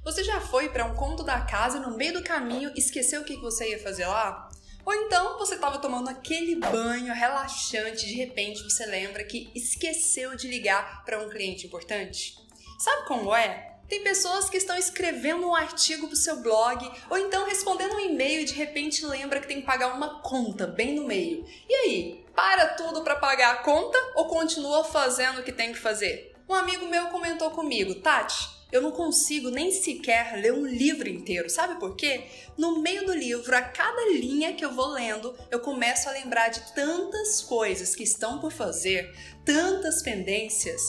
Você já foi para um canto da casa e no meio do caminho esqueceu o que você ia fazer lá? Ou então você estava tomando aquele banho relaxante e de repente você lembra que esqueceu de ligar para um cliente importante? Sabe como é? Tem pessoas que estão escrevendo um artigo para o seu blog ou então respondendo um e-mail e de repente lembra que tem que pagar uma conta bem no meio. E aí, para tudo para pagar a conta ou continua fazendo o que tem que fazer? Um amigo meu comentou comigo, Tati, eu não consigo nem sequer ler um livro inteiro, sabe por quê? No meio do livro, a cada linha que eu vou lendo, eu começo a lembrar de tantas coisas que estão por fazer, tantas pendências.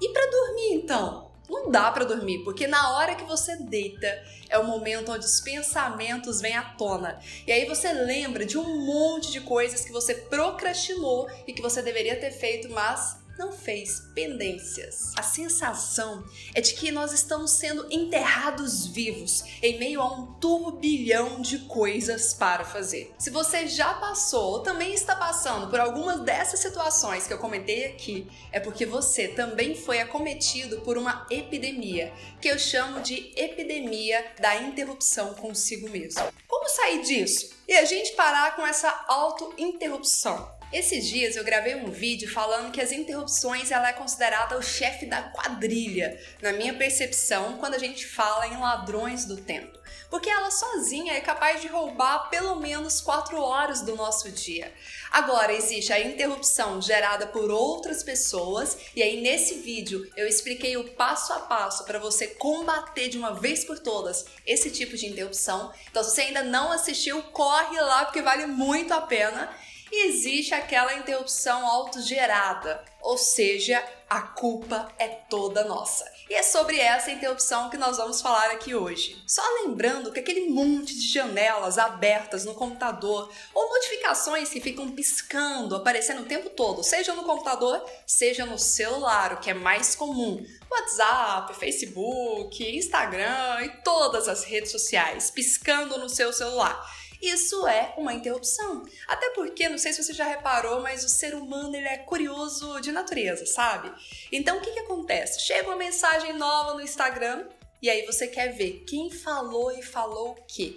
E para dormir então? Não dá para dormir, porque na hora que você deita é o momento onde os pensamentos vêm à tona. E aí você lembra de um monte de coisas que você procrastinou e que você deveria ter feito, mas não fez, pendências. A sensação é de que nós estamos sendo enterrados vivos em meio a um turbilhão de coisas para fazer. Se você já passou ou também está passando por algumas dessas situações que eu comentei aqui, é porque você também foi acometido por uma epidemia, que eu chamo de epidemia da interrupção consigo mesmo. Como sair disso? E a gente parar com essa auto-interrupção? Esses dias eu gravei um vídeo falando que as interrupções ela é considerada o chefe da quadrilha, na minha percepção, quando a gente fala em ladrões do tempo. Porque ela sozinha é capaz de roubar pelo menos 4 horas do nosso dia. Agora, existe a interrupção gerada por outras pessoas, e aí nesse vídeo eu expliquei o passo a passo para você combater de uma vez por todas esse tipo de interrupção. Então, se você ainda não assistiu, corre lá porque vale muito a pena. E existe aquela interrupção autogerada, ou seja, a culpa é toda nossa. E é sobre essa interrupção que nós vamos falar aqui hoje. Só lembrando que aquele monte de janelas abertas no computador ou notificações que ficam piscando, aparecendo o tempo todo, seja no computador, seja no celular, o que é mais comum. WhatsApp, Facebook, Instagram e todas as redes sociais piscando no seu celular. Isso é uma interrupção. Até porque, não sei se você já reparou, mas o ser humano ele é curioso de natureza, sabe? Então, o que acontece? Chega uma mensagem nova no Instagram e aí você quer ver quem falou e falou o quê.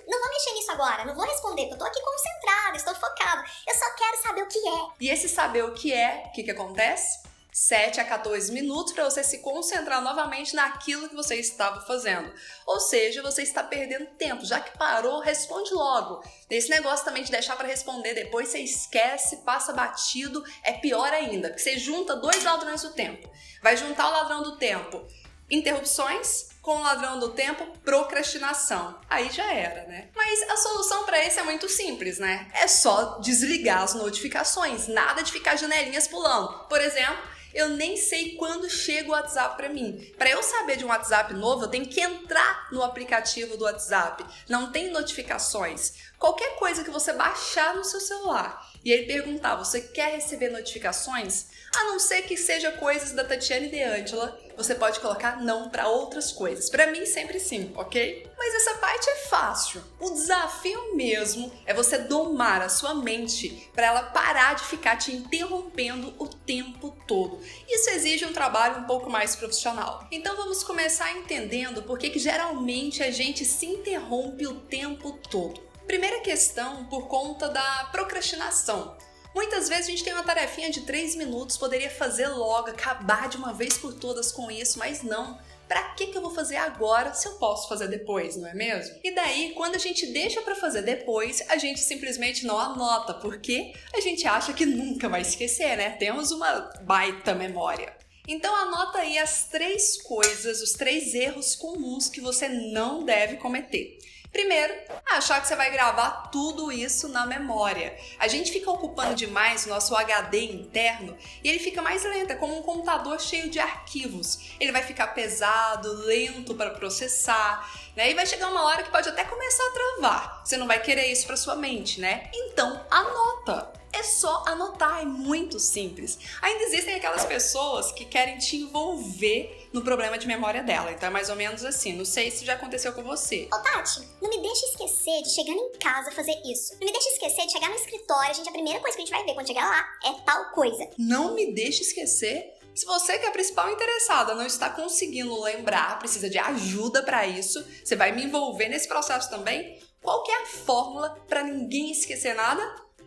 Não vou mexer nisso agora, não vou responder, porque eu tô aqui concentrada, estou focada. Eu só quero saber o que é. E esse saber o que é, o que acontece? 7 a 14 minutos para você se concentrar novamente naquilo que você estava fazendo. Ou seja, você está perdendo tempo. Já que parou, responde logo. Esse negócio também de deixar para responder depois, você esquece, passa batido, é pior ainda. Porque você junta 2 ladrões do tempo. Vai juntar o ladrão do tempo, interrupções, com o ladrão do tempo, procrastinação. Aí já era, né? Mas a solução para isso é muito simples, né? É só desligar as notificações. Nada de ficar janelinhas pulando. Por exemplo, eu nem sei quando chega o WhatsApp para mim. Para eu saber de um WhatsApp novo, eu tenho que entrar no aplicativo do WhatsApp. Não tem notificações. Qualquer coisa que você baixar no seu celular e ele perguntar, você quer receber notificações? A não ser que seja coisas da Tatiana e de Angela, você pode colocar não para outras coisas. Para mim, sempre sim, ok? Mas essa parte é fácil. O desafio mesmo é você domar a sua mente para ela parar de ficar te interrompendo o tempo todo. Isso exige um trabalho um pouco mais profissional. Então vamos começar entendendo por que geralmente a gente se interrompe o tempo todo. Primeira questão, por conta da procrastinação. Muitas vezes a gente tem uma tarefinha de 3 minutos, poderia fazer logo, acabar de uma vez por todas com isso, mas não. Pra que eu vou fazer agora se eu posso fazer depois, não é mesmo? E daí, quando a gente deixa pra fazer depois, a gente simplesmente não anota, porque a gente acha que nunca vai esquecer, né? Temos uma baita memória. Então anota aí as 3 coisas, os 3 erros comuns que você não deve cometer. Primeiro, achar que você vai gravar tudo isso na memória. A gente fica ocupando demais o nosso HD interno e ele fica mais lento, é como um computador cheio de arquivos. Ele vai ficar pesado, lento para processar, né? E vai chegar uma hora que pode até começar a travar. Você não vai querer isso para sua mente, né? Então, anota. É só anotar, é muito simples. Ainda existem aquelas pessoas que querem te envolver no problema de memória dela. Então é mais ou menos assim, não sei se já aconteceu com você. Ô Tati, não me deixa esquecer de chegar em casa fazer isso. Não me deixa esquecer de chegar no escritório, a primeira coisa que a gente vai ver quando chegar lá é tal coisa. Não me deixa esquecer? Se você que é a principal interessada não está conseguindo lembrar, precisa de ajuda para isso, você vai me envolver nesse processo também? Qual que é a fórmula para ninguém esquecer nada?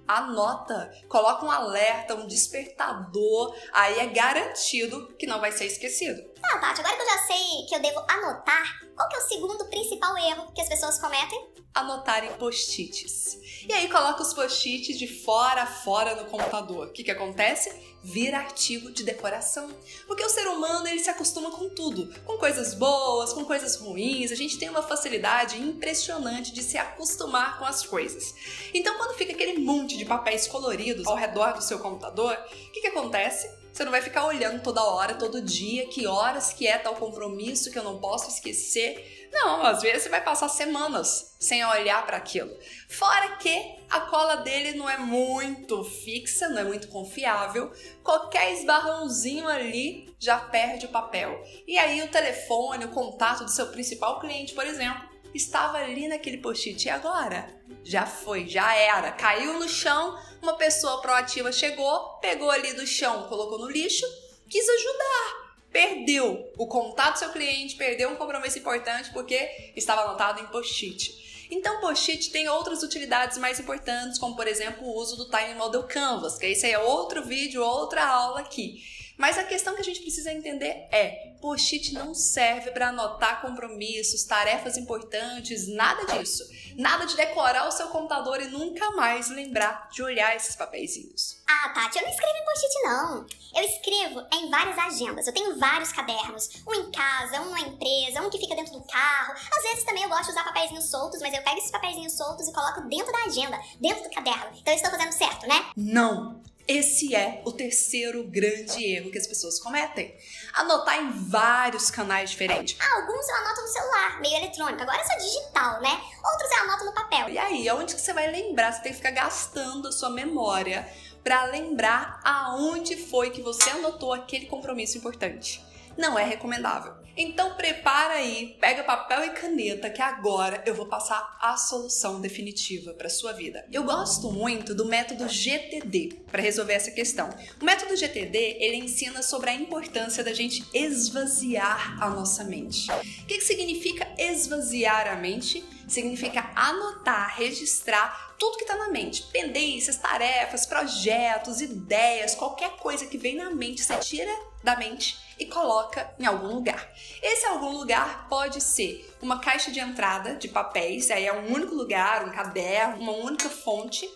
Anota, coloca um alerta, um despertador, aí é garantido que não vai ser esquecido. Tá, Tati, agora que eu já sei que eu devo anotar, qual que é o segundo principal erro que as pessoas cometem? Anotar em post-its. E aí coloca os post-its de fora a fora no computador. O que acontece? Vira artigo de decoração. Porque o ser humano, ele se acostuma com tudo. Com coisas boas, com coisas ruins. A gente tem uma facilidade impressionante de se acostumar com as coisas. Então, quando fica aquele monte de papéis coloridos ao redor do seu computador, o que acontece? Você não vai ficar olhando toda hora, todo dia, que horas que é tal compromisso que eu não posso esquecer. Não, às vezes você vai passar semanas sem olhar para aquilo. Fora que a cola dele não é muito fixa, não é muito confiável. Qualquer esbarrãozinho ali já perde o papel. E aí o telefone, o contato do seu principal cliente, por exemplo, estava ali naquele post-it. E agora? Já foi, já era. Caiu no chão, uma pessoa proativa chegou, pegou ali do chão, colocou no lixo, quis ajudar. Perdeu o contato do seu cliente, perdeu um compromisso importante porque estava anotado em post-it. Então, post-it tem outras utilidades mais importantes, como, por exemplo, o uso do Tiny Model Canvas, que esse aí é outro vídeo, outra aula aqui. Mas a questão que a gente precisa entender é, post-it não serve para anotar compromissos, tarefas importantes, nada disso. Nada de decorar o seu computador e nunca mais lembrar de olhar esses papeizinhos. Ah, Tati, eu não escrevo em post-it, não. Eu escrevo em várias agendas. Eu tenho vários cadernos. Um em casa, um na empresa, um que fica dentro do carro. Às vezes também eu gosto de usar papeizinhos soltos, mas eu pego esses papeizinhos soltos e coloco dentro da agenda, dentro do caderno. Então eu estou fazendo certo, né? Não! Esse é o terceiro grande erro que as pessoas cometem. Anotar em vários canais diferentes. Alguns eu anoto no celular, meio eletrônico. Agora é só digital, né? Outros eu anoto no papel. E aí, aonde que você vai lembrar? Você tem que ficar gastando a sua memória para lembrar aonde foi que você anotou aquele compromisso importante. Não é recomendável. Então prepara aí, pega papel e caneta que agora eu vou passar a solução definitiva para sua vida. Eu gosto muito do método GTD para resolver essa questão. O método GTD, ele ensina sobre a importância da gente esvaziar a nossa mente. O que significa esvaziar a mente? Significa anotar, registrar tudo que está na mente. Pendências, tarefas, projetos, ideias, qualquer coisa que vem na mente, você tira da mente e coloca em algum lugar. Esse algum lugar pode ser uma caixa de entrada de papéis, aí é um único lugar, um caderno, uma única fonte.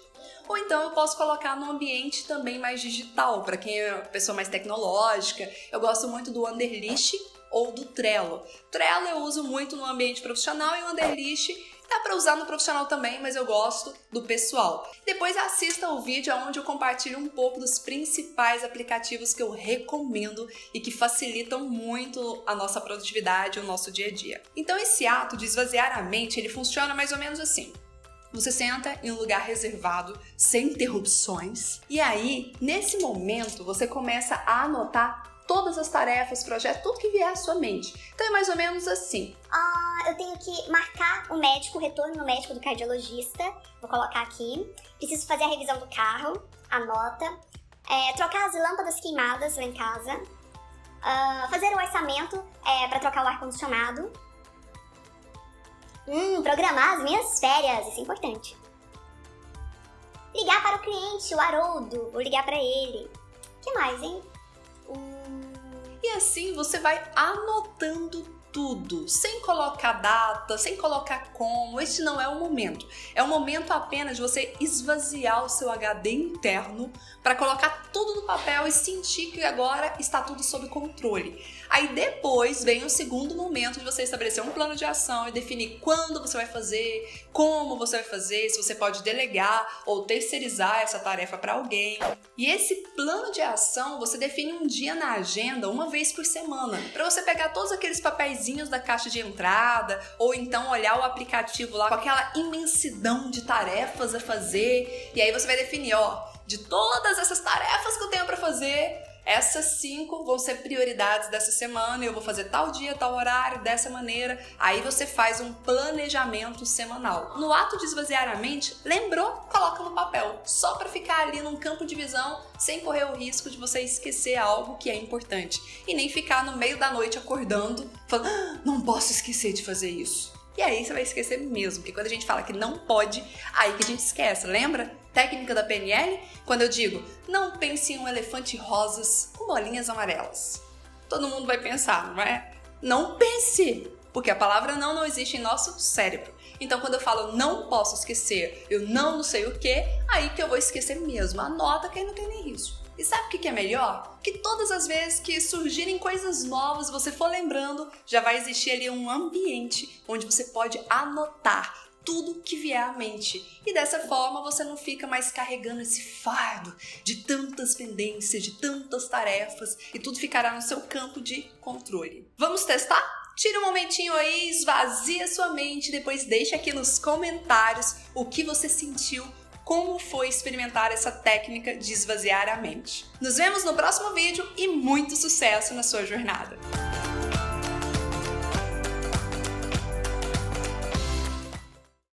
Ou então eu posso colocar num ambiente também mais digital, para quem é uma pessoa mais tecnológica. Eu gosto muito do Wunderlist ou do Trello. Trello eu uso muito no ambiente profissional e o Wunderlist dá para usar no profissional também, mas eu gosto do pessoal. Depois assista o vídeo onde eu compartilho um pouco dos principais aplicativos que eu recomendo e que facilitam muito a nossa produtividade e o nosso dia a dia. Então esse ato de esvaziar a mente, ele funciona mais ou menos assim. Você senta em um lugar reservado, sem interrupções, e aí, nesse momento, você começa a anotar todas as tarefas, projetos, tudo que vier à sua mente. Então é mais ou menos assim. Eu tenho que marcar o médico, o retorno no médico do cardiologista. Vou colocar aqui. Preciso fazer a revisão do carro. Anota. Trocar as lâmpadas queimadas lá em casa. Fazer o orçamento para trocar o ar-condicionado. Programar as minhas férias. Isso é importante. Ligar para o cliente, o Haroldo. Vou ligar para ele. O que mais, hein? E assim você vai anotando tudo, sem colocar data, sem colocar como. Este não é o momento. É o momento apenas de você esvaziar o seu HD interno para colocar tudo no papel e sentir que agora está tudo sob controle. Aí depois vem o segundo momento de você estabelecer um plano de ação e definir quando você vai fazer, como você vai fazer, se você pode delegar ou terceirizar essa tarefa para alguém. E esse plano de ação você define um dia na agenda, uma vez por semana, para você pegar todos aqueles papeizinhos da caixa de entrada ou então olhar o aplicativo lá com aquela imensidão de tarefas a fazer e aí você vai definir, de todas essas tarefas que eu tenho para fazer, essas 5 vão ser prioridades dessa semana, eu vou fazer tal dia, tal horário, dessa maneira. Aí você faz um planejamento semanal. No ato de esvaziar a mente, lembrou? Coloca no papel, só para ficar ali num campo de visão, sem correr o risco de você esquecer algo que é importante. E nem ficar no meio da noite acordando, falando, não posso esquecer de fazer isso. E aí você vai esquecer mesmo, porque quando a gente fala que não pode, aí que a gente esquece, lembra? Técnica da PNL? Quando eu digo, não pense em um elefante rosas com bolinhas amarelas. Todo mundo vai pensar, não é? Não pense! Porque a palavra não existe em nosso cérebro. Então quando eu falo não posso esquecer, eu não sei o que, aí que eu vou esquecer mesmo. Anota que aí não tem nem risco. E sabe o que é melhor? Que todas as vezes que surgirem coisas novas, você for lembrando, já vai existir ali um ambiente onde você pode anotar tudo que vier à mente. E dessa forma você não fica mais carregando esse fardo de tantas pendências, de tantas tarefas, e tudo ficará no seu campo de controle. Vamos testar? Tira um momentinho aí, esvazia sua mente, depois deixa aqui nos comentários o que você sentiu, como foi experimentar essa técnica de esvaziar a mente. Nos vemos no próximo vídeo e muito sucesso na sua jornada!